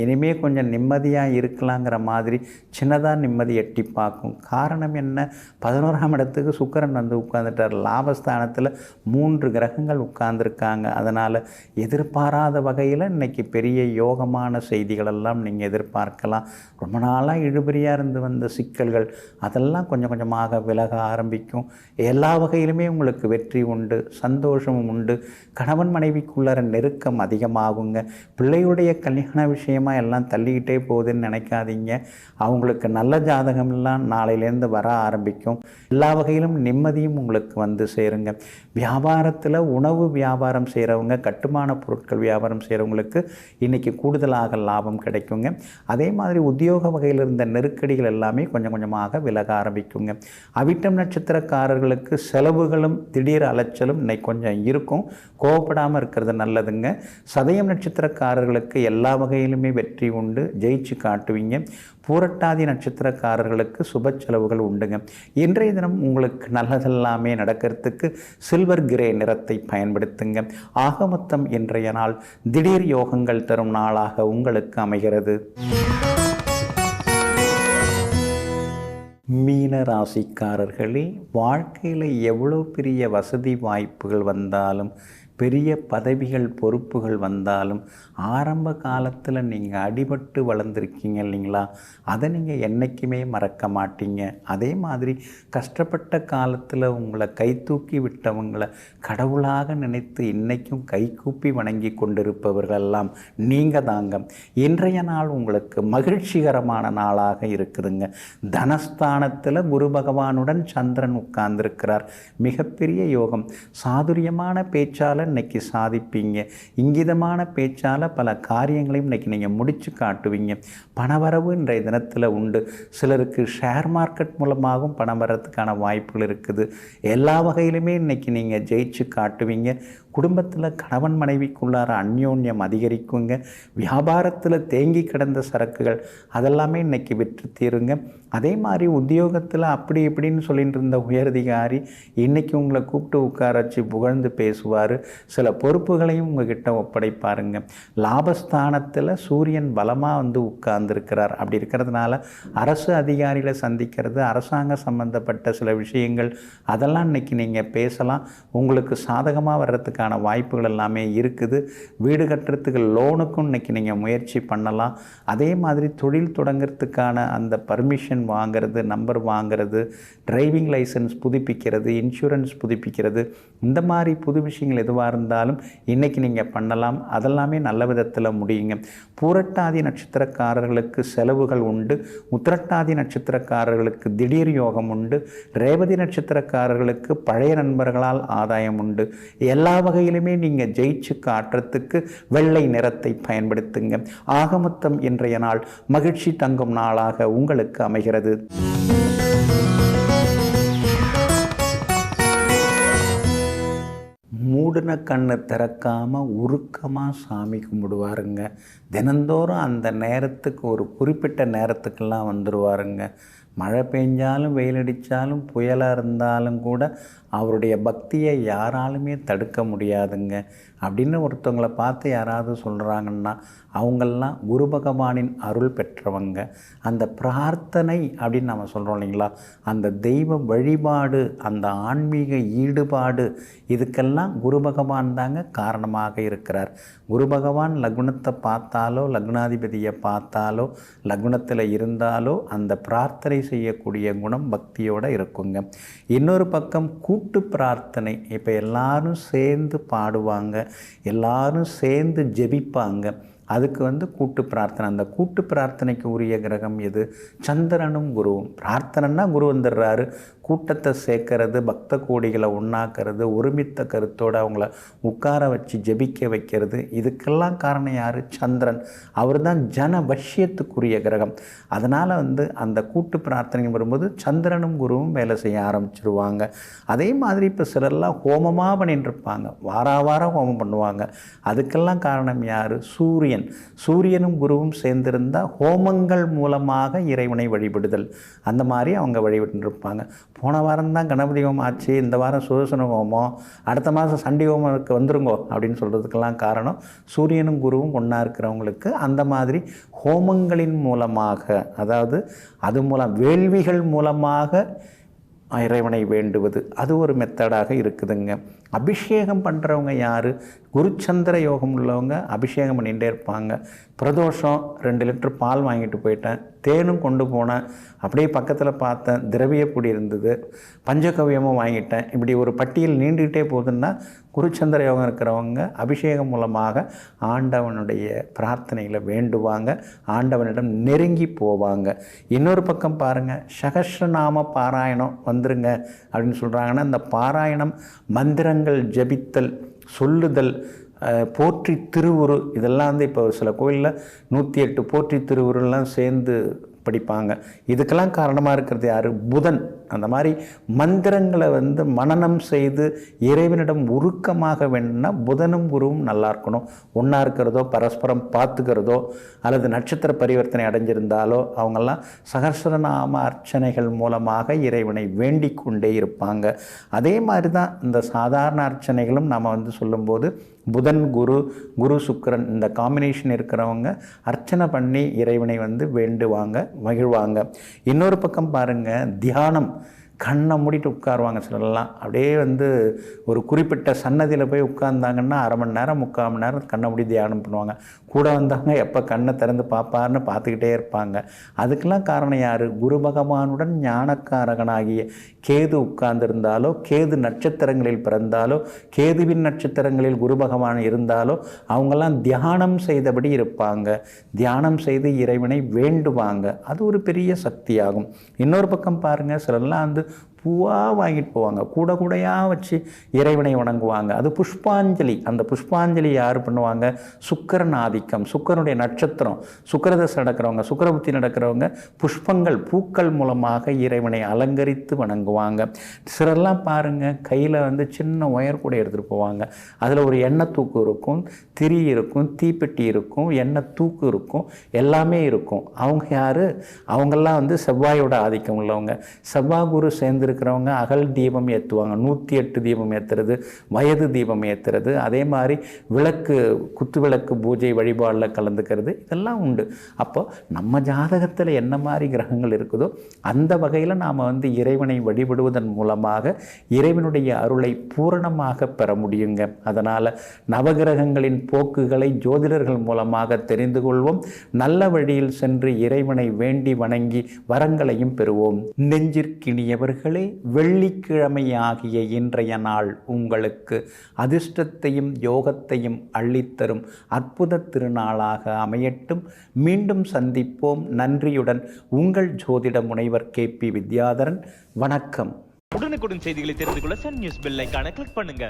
இனிமேல் கொஞ்சம் நிம்மதியாக இருக்கலாங்கிற மாதிரி சின்னதாக நிம்மதி எட்டி பார்க்கும். காரணம் என்ன? 11ஆம் இடத்துக்கு சுக்கிரன் உட்கார்ந்துட்டார். லாபஸ்தானத்தில் 3 கிரகங்கள் உட்கார்ந்துருக்காங்க. அதனால் எதிர்பாராத வகையில் இன்றைக்கி பெரிய யோகமான செய்திகளெல்லாம் நீங்கள் எதிர்பார்க்கலாம். ரொம்ப நாளாக இழுபறியாக இருந்து வந்த சிக்கல்கள் அதெல்லாம் கொஞ்சம் கொஞ்சமாக விலக ஆரம்பிக்கும். எல்லா வகையிலுமே உங்களுக்கு வெற்றி உண்டு, சந்தோஷமும் உண்டு. கணவன் மனைவிக்குள்ளார நெருக்கம் அதிகமாகுங்க. பிள்ளையுடைய கல்யாண விஷயமாக எல்லாம் தள்ளிக்கிட்டே போகுதுன்னு நினைக்காதீங்க. அவங்களுக்கு நல்ல ஜாதகம்லாம் நாளையிலேருந்து வர ஆரம்பிக்கும். எல்லா வகையிலும் நிம்மதியும் உங்களுக்கு சேருங்க. வியாபாரத்தில் உணவு வியாபாரம் செய்கிறவங்க, கட்டுமான பொருட்கள் வியாபாரம் செய்கிறவங்களுக்கு இன்றைக்கி கூடுதலாக லாபம் கிடைக்குங்க. அதே மாதிரி உத்தியோக வகையில் இருந்த நெருக்கடிகள் எல்லாமே கொஞ்சம் கொஞ்சமாக விலக ஆரம்பிக்குங்க. அவிட்டம் நட்சத்திரக்காரர்களுக்கு செலவுகளும் திடீர் அலைச்சலும் இன்னைக்கு கொஞ்சம் இருக்கும், கோவப்படாமல் இருக்கிறது நல்லதுங்க. சதயம் நட்சத்திரக்காரர்களுக்கு எல்லா வகையிலுமே வெற்றி உண்டு, ஜெயிச்சு காட்டுவீங்க. பூரட்டாதி நட்சத்திரக்காரர்களுக்கு சுப செலவுகள் உண்டுங்க. இன்றைய தினம் உங்களுக்கு நல்லதெல்லாமே நடக்கிறதுக்கு சில்வர் கிரே நிறத்தை பயன்படுத்துங்க. ஆக மொத்தம் இன்றைய நாள் திடீர் யோகங்கள் தரும் நாளாக உங்களுக்கு அமைகிறது. மீன ராசிக்காரர்களே, வாழ்க்கையில் எவ்வளோ பெரிய வசதி வாய்ப்புகள் வந்தாலும், பெரிய பதவிகள் பொறுப்புகள் வந்தாலும், ஆரம்ப காலத்தில் நீங்கள் அடிபட்டு வளர்ந்துருக்கீங்க இல்லைங்களா, அதை நீங்கள் என்றைக்குமே மறக்க மாட்டீங்க. அதே மாதிரி கஷ்டப்பட்ட காலத்தில் உங்களை கை தூக்கி விட்டவங்களை கடவுளாக நினைத்து இன்றைக்கும் கைகூப்பி வணங்கி கொண்டிருப்பவர்களெல்லாம் நீங்கள் தாங்க. இன்றைய நாள் உங்களுக்கு மகிழ்ச்சிகரமான நாளாக இருக்குதுங்க. தனஸ்தானத்தில் குரு பகவானுடன் சந்திரன் உட்கார்ந்திருக்கிறார், மிகப்பெரிய யோகம். சாதுரியமான பேச்சால் இன்னைக்கு சாதிப்பீங்க. இங்கிதமான பேச்சால் பல காரியங்களையும் இன்னைக்கு நீங்கள் முடித்து காட்டுவீங்க. பணவரவு இன்றைய தினத்தில் உண்டு. சிலருக்கு ஷேர் மார்க்கெட் மூலமாகவும் பணம் வரத்துக்கான வாய்ப்புகள் இருக்குது. எல்லா வகையிலுமே இன்னைக்கு நீங்கள் ஜெயிச்சு காட்டுவீங்க. குடும்பத்தில் கணவன் மனைவிக்குள்ளார அந்யோன்யம் அதிகரிக்குங்க. வியாபாரத்தில் தேங்கி கிடந்த சரக்குகள் அதெல்லாமே இன்றைக்கி விற்று தீருங்க. அதே மாதிரி உத்தியோகத்தில் இப்படின்னு சொல்லிட்டு இருந்த உயரதிகாரி இன்றைக்கி உங்களை கூப்பிட்டு உட்கார வச்சு புகழ்ந்து பேசுவார். சில பொறுப்புகளையும் உங்ககிட்ட ஒப்படைப்பாருங்க. லாபஸ்தானத்தில் சூரியன் பலமாக வந்து உட்கார்ந்துருக்கிறார். அப்படி இருக்கிறதுனால அரசு அதிகாரிகளை சந்திக்கிறது, அரசாங்க சம்பந்தப்பட்ட சில விஷயங்கள் அதெல்லாம் இன்றைக்கி நீங்கள் பேசலாம். உங்களுக்கு சாதகமாக வர்றதுக்கான வாய்ப்புகள் எல்லாமே இருக்குது. வீடு கட்டுறதுக்கு லோனுக்கும் இன்றைக்கி நீங்கள் முயற்சி பண்ணலாம். அதே மாதிரி தொழில் தொடங்கிறதுக்கான அந்த பர்மிஷன் வாங்கிறது, நம்பர் வாங்கிறது, டிரைவிங் லைசன்ஸ் புதுப்பிக்கிறது, இன்சூரன்ஸ் புதுப்பிக்கிறது, இந்த மாதிரி புது விஷயங்கள் எதுவாக இருந்தாலும் இன்றைக்கி நீங்கள் பண்ணலாம். அதெல்லாமே நல்ல விதத்தில் முடியுங்க. பூரட்டாதி நட்சத்திரக்காரர்களுக்கு செலவுகள் உண்டு. உத்திரட்டாதி நட்சத்திரக்காரர்களுக்கு திடீர் யோகம் உண்டு. ரேவதி நட்சத்திரக்காரர்களுக்கு பழைய நண்பர்களால் ஆதாயம் உண்டு. எல்லா வகையிலுமே நீங்கள் ஜெயிச்சு காட்டுறதுக்கு வெள்ளை நிறத்தை பயன்படுத்துங்க. ஆகமொத்தம் இன்றைய நாள் மகிழ்ச்சி தங்கும் நாளாக உங்களுக்கு அமைகிறது. மூடின கண்ணை திறக்காமல் உருக்கமாக சாமி கும்பிடுவாருங்க. தினந்தோறும் அந்த நேரத்துக்கு ஒரு குறிப்பிட்ட நேரத்துக்கெல்லாம் வந்துடுவாருங்க. மழை பெஞ்சாலும் வெயில் அடித்தாலும் புயலாக இருந்தாலும் கூட அவருடைய பக்தியை யாராலுமே தடுக்க முடியாதுங்க. அப்படின்னு ஒருத்தவங்களை பார்த்து யாராவது சொல்கிறாங்கன்னா அவங்கெல்லாம் குரு பகவானின் அருள் பெற்றவங்க. அந்த பிரார்த்தனை அப்படின்னு நம்ம சொல்கிறோம் இல்லைங்களா, அந்த தெய்வ வழிபாடு, அந்த ஆன்மீக ஈடுபாடு, இதுக்கெல்லாம் குரு பகவான் தாங்க காரணமாக இருக்கிறார். குரு பகவான் லக்னத்தை பார்த்தாலோ, லக்னாதிபதியை பார்த்தாலோ, லக்னத்தில் இருந்தாலோ அந்த பிரார்த்தனை செய்யக்கூடிய குணம் பக்தியோடு இருக்குங்க. இன்னொரு பக்கம் கூட்டு பிரார்த்தனை. இப்போ எல்லாரும் சேர்ந்து பாடுவாங்க, எல்லாரும் சேர்ந்து ஜெபிப்பாங்க. அதுக்கு வந்து கூட்டு பிரார்த்தனை. அந்த கூட்டு பிரார்த்தனைக்கு உரிய கிரகம் எது? சந்திரனும் குருவும். பிரார்த்தனைன்னா குரு வந்துடுறாரு. கூட்டத்தை சேர்க்கறது, பக்த கோடிகளை ஒன்றாக்கிறது, ஒருமித்த கருத்தோடு அவங்கள உட்கார வச்சு ஜெபிக்க வைக்கிறது, இதுக்கெல்லாம் காரணம் யார்? சந்திரன். அவர் தான் ஜன வஷ்யத்துக்குரிய கிரகம். அதனால் வந்து அந்த கூட்டு பிரார்த்தனை வரும்போது சந்திரனும் குருவும் வேலை செய்ய ஆரம்பிச்சிருவாங்க. அதே மாதிரி இப்போ சிலர்லாம் ஹோமமாக பண்ணிட்டு இருப்பாங்க, வாரம் ஹோமம் பண்ணுவாங்க. அதுக்கெல்லாம் காரணம் யார்? சூரியன். சூரியனும் குருவும் சேர்ந்திருந்தால் ஹோமங்கள் மூலமாக இறைவனை வழிபடுதல், அந்த மாதிரி அவங்க வழிபட்டு இருப்பாங்க. போன வாரம் தான் கணபதி ஹோமம் ஆச்சு, இந்த வாரம் சுதர்சன ஹோமம், அடுத்த மாதம் சண்டி ஹோமத்துக்கு வந்துருங்கோ அப்படின்னு சொல்கிறதுக்கெல்லாம் காரணம் சூரியனும் குருவும் ஒன்றா இருக்கிறவங்களுக்கு அந்த மாதிரி ஹோமங்களின் மூலமாக, அதாவது அது மூலம் வேள்விகள் மூலமாக இறைவனை வேண்டுவது, அது ஒரு மெத்தடாக இருக்குதுங்க. அபிஷேகம் பண்ணுறவங்க யார்? குருச்சந்திர யோகம் உள்ளவங்க அபிஷேகம் பண்ணிகிட்டே இருப்பாங்க. பிரதோஷம் 2 லிட்டர் பால் வாங்கிட்டு போயிட்டேன், தேனும் கொண்டு போனேன், அப்படியே பக்கத்தில் பார்த்தேன் திரவிய பொடி இருந்தது, பஞ்சகவ்யமும் வாங்கிட்டேன். இப்படி ஒரு பட்டியல் நீண்டுகிட்டே போகுதுன்னா குருச்சந்திர யோகம் இருக்கிறவங்க அபிஷேகம் மூலமாக ஆண்டவனுடைய பிரார்த்தனையில் வேண்டுவாங்க, ஆண்டவனிடம் நெருங்கி போவாங்க. இன்னொரு பக்கம் பாருங்கள், சகஸ்ரநாம பாராயணம் வந்துருங்க அப்படின்னு சொல்கிறாங்கன்னா அந்த பாராயணம் மந்திரங்கள் ஜபித்தல், சொல்லுதல், போற்றி திருவுரு, இதெல்லாம் வந்து இப்போ சில கோயிலில் 108 போற்றி திருவுருலாம் சேர்ந்து படிப்பாங்க. இதுக்கெல்லாம் காரணமாக இருக்கிறது யார்? புதன். அந்த மாதிரி மந்திரங்களை வந்து மனனம் செய்து இறைவனிடம் உருக்கமாக வேணும்னா புதனும் குருவும் நல்லா இருக்கணும். ஒன்றா இருக்கிறதோ, பரஸ்பரம் பார்த்துக்கிறதோ, அல்லது நட்சத்திர பரிவர்த்தனை அடைஞ்சிருந்தாலோ அவங்கெல்லாம் சகஸ்ரநாம அர்ச்சனைகள் மூலமாக இறைவனை வேண்டிக் கொண்டே இருப்பாங்க. அதே மாதிரி தான் இந்த சாதாரண அர்ச்சனைகளும் நம்ம வந்து சொல்லும்போது புதன் குரு, குரு சுக்கிரன் இந்த காம்பினேஷன் இருக்கிறவங்க அர்ச்சனை பண்ணி இறைவனை வந்து வேண்டுவாங்க, மகிழ்வாங்க. இன்னொரு பக்கம் பாருங்கள், தியானம். கண்ணை மூடிட்டு உட்காருவாங்க சிலர்லாம். அப்படியே வந்து ஒரு குறிப்பிட்ட சன்னதியில் போய் உட்கார்ந்தாங்கன்னா 1/2 மணி நேரம் 3/4 மணி நேரம் கண்ணை மூடி தியானம் பண்ணுவாங்க. கூட வந்தவங்க எப்போ கண்ணை திறந்து பார்ப்பாருன்னு பார்த்துக்கிட்டே இருப்பாங்க. அதுக்கெல்லாம் காரணம் யார்? குரு பகவானுடன் ஞானக்காரகனாகிய கேது உட்கார்ந்திருந்தாலோ, கேது நட்சத்திரங்களில் பிறந்தாலோ, கேதுவின் நட்சத்திரங்களில் குரு பகவான் இருந்தாலோ அவங்கெல்லாம் தியானம் செய்தபடி இருப்பாங்க. தியானம் செய்து இறைவனை வேண்டுவாங்க. அது ஒரு பெரிய சக்தியாகும். இன்னொரு பக்கம் பாருங்கள், சிலர்லாம் வந்து பூவாக வாங்கிட்டு போவாங்க, கூட கூடையாக வச்சு இறைவனை வணங்குவாங்க. அது புஷ்பாஞ்சலி. அந்த புஷ்பாஞ்சலி யார் பண்ணுவாங்க? சுக்கிரன் ஆதிக்கம், சுக்கிரனுடைய நட்சத்திரம், சுக்கிரதசை நடக்கிறவங்க, சுக்கிரபுத்தி நடக்கிறவங்க புஷ்பங்கள், பூக்கள் மூலமாக இறைவனை அலங்கரித்து வணங்குவாங்க. சிலர்லாம் பாருங்கள், கையில் வந்து சின்ன ஒயர் கூட எடுத்துகிட்டு போவாங்க. அதில் ஒரு எண்ணெய் தூக்கு இருக்கும், திரி இருக்கும், தீப்பெட்டி இருக்கும், எண்ணெய் தூக்கு இருக்கும், எல்லாமே இருக்கும். அவங்க யார்? அவங்கெல்லாம் வந்து செவ்வாயோட ஆதிக்கம் உள்ளவங்க. செவ்வாய் குரு சேர்ந்து பிறந்திருக்கிறவங்க அகல் தீபம் ஏற்றுவாங்க, 108 தீபம் ஏற்றுறது, வயது தீபம் ஏற்றுறது, அதே மாதிரி விளக்கு குத்து விளக்கு பூஜை வழிபாடில் கலந்துக்கிறது, இதெல்லாம் உண்டு. அப்போ நம்ம ஜாதகத்தில் என்ன மாதிரி கிரகங்கள் இருக்குதோ அந்த வகையில் நாம் இறைவனை வழிபடுவதன் மூலமாக இறைவனுடைய அருளை பூரணமாக பெற முடியுங்க. அதனால் நவகிரகங்களின் போக்குகளை ஜோதிடர்கள் மூலமாக தெரிந்து கொள்வோம். நல்ல வழியில் சென்று இறைவனை வேண்டி வணங்கி வரங்களையும் பெறுவோம். நெஞ்சிற்கினியவர்களே, வெள்ளிக்கிழமை ஆகிய இன்றைய நாள் உங்களுக்கு அதிர்ஷ்டத்தையும் யோகத்தையும் அள்ளித்தரும் அற்புத திருநாளாக அமையட்டும். மீண்டும் சந்திப்போம். நன்றியுடன் உங்கள் ஜோதிட முனைவர் KP வித்யாதரன். வணக்கம். உடனுக்குடன் செய்திகளை தெரிந்து கொள்ள சன் நியூஸ் பெல் ஐகானை கிளிக் பண்ணுங்க.